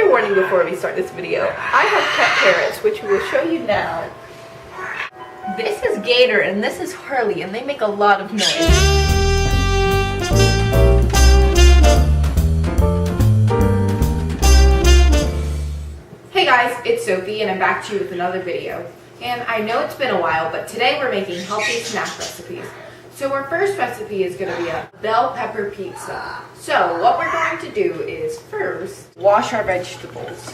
trigger warning before we start this video. I have pet parrots, which we will show you now. This is Gator and this is Harley, and they make a lot of noise. Hey guys, it's Sophie and I'm back to you with another video. And I know it's been a while, but today we're making healthy snack recipes. So our first recipe is going to be a bell pepper pizza. So what we're going to do is first wash our vegetables.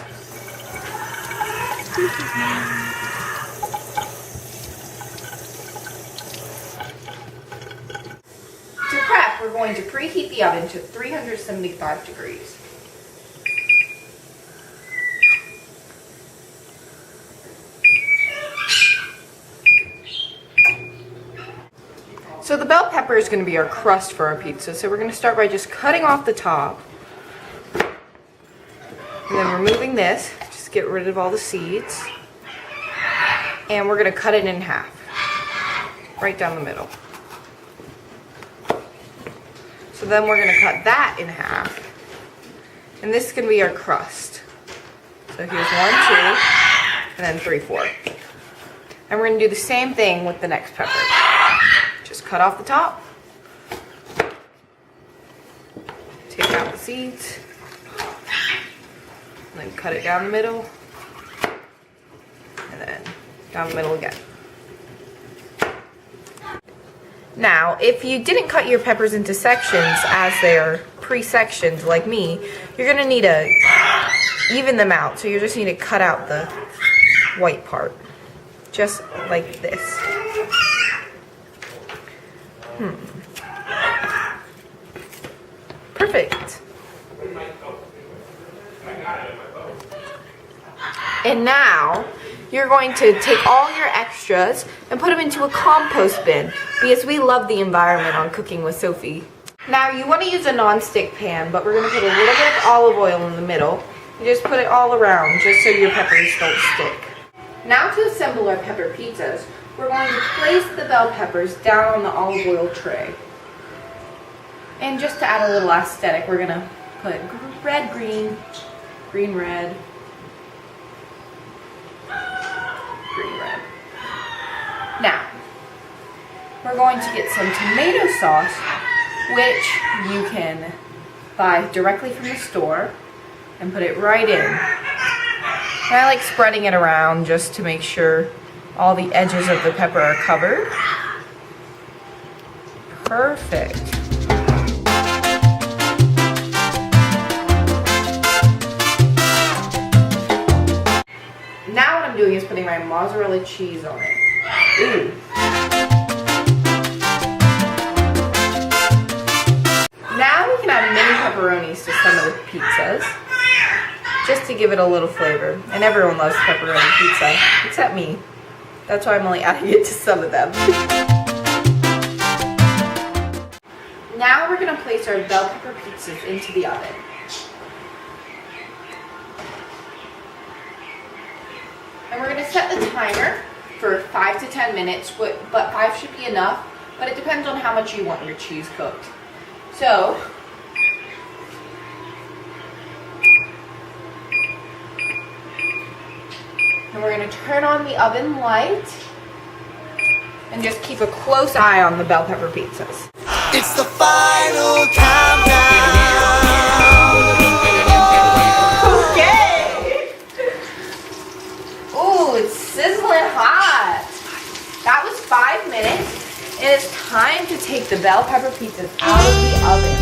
To prep, we're going to preheat the oven to 375 degrees. So the bell pepper is going to be our crust for our pizza. So we're going to start by just cutting off the top. And then removing this, just get rid of all the seeds. And we're going to cut it in half, right down the middle. So then we're going to cut that in half. And this is going to be our crust. So here's 1, 2, and then 3, 4. And we're going to do the same thing with the next pepper. Just cut off the top, take out the seeds, and then cut it down the middle, and then down the middle again. Now, if you didn't cut your peppers into sections as they're pre-sectioned like me, you're going to need to even them out. So you just need to cut out the white part, just like this. Perfect. And now you're going to take all your extras and put them into a compost bin because we love the environment on Cooking with Sophie. Now you want to use a non-stick pan, but we're going to put a little bit of olive oil in the middle. You just put it all around just so your peppers don't stick. Now to assemble our pepper pizzas, we're going to place the bell peppers down on the olive oil tray. And just to add a little aesthetic, we're going to put red, green, green, red, green, red. Now, we're going to get some tomato sauce, which you can buy directly from the store, and put it right in. And I like spreading it around just to make sure all the edges of the pepper are covered. Perfect. Now what I'm doing is putting my mozzarella cheese on it. Ooh. Now we can add mini pepperonis to some of the pizzas, just to give it a little flavor. And everyone loves pepperoni pizza, except me. That's why I'm only adding it to some of them. Now we're going to place our bell pepper pizzas into the oven. And we're going to set the timer for 5 to 10 minutes, but 5 should be enough, but it depends on how much you want your cheese cooked. So, and we're going to turn on the oven light and just keep a close eye on the bell pepper pizzas. It's the final countdown. Okay. Ooh, it's sizzling hot. That was 5 minutes. And it's time to take the bell pepper pizzas out of the oven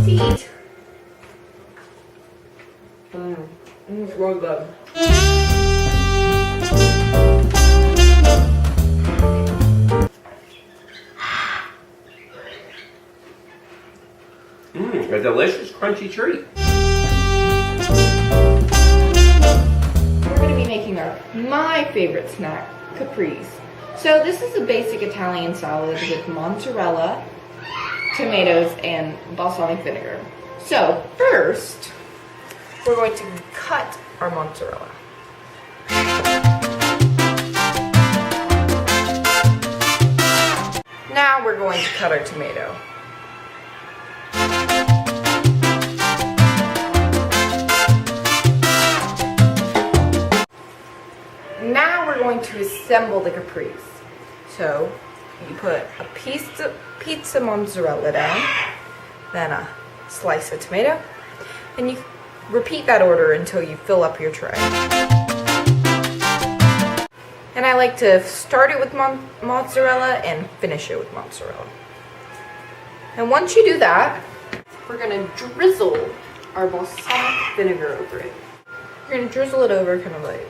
to eat. It's really good. A delicious crunchy treat. We're going to be making my favorite snack, Caprese. So this is a basic Italian salad with mozzarella, tomatoes, and balsamic vinegar. So first, we're going to cut our mozzarella. Now we're going to cut our tomato. going to assemble the caprese. So you put a piece of pizza mozzarella down, then a slice of tomato, and you repeat that order until you fill up your tray. And I like to start it with mozzarella and finish it with mozzarella. And once you do that, we're gonna drizzle our balsamic vinegar over it. You're gonna drizzle it over kind of like.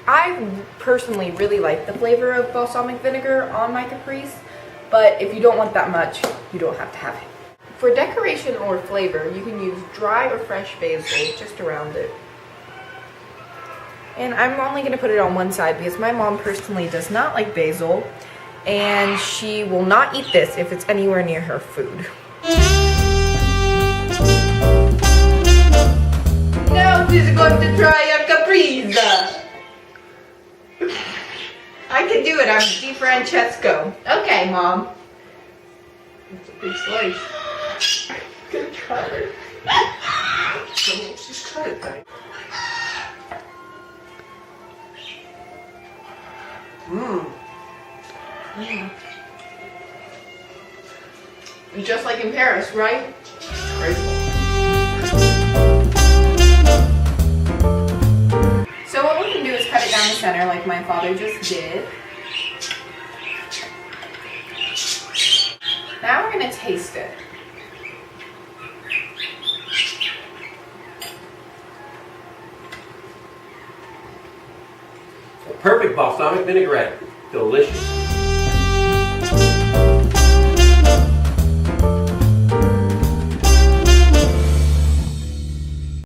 I personally really like the flavor of balsamic vinegar on my caprese, but if you don't want that much, you don't have to have it. For decoration or flavor, you can use dry or fresh basil just around it. And I'm only going to put it on one side because my mom personally does not like basil, and she will not eat this if it's anywhere near her food. Now who's going to try a caprese? I can do it, I'm DiFrancesco. Okay, Mom. That's a big slice. I'm gonna try it. Just try it, thing. Just like in Paris, right? Crazy. So what we can do is cut it down the center like my father just did. Now we're going to taste it. Perfect balsamic vinaigrette. Delicious.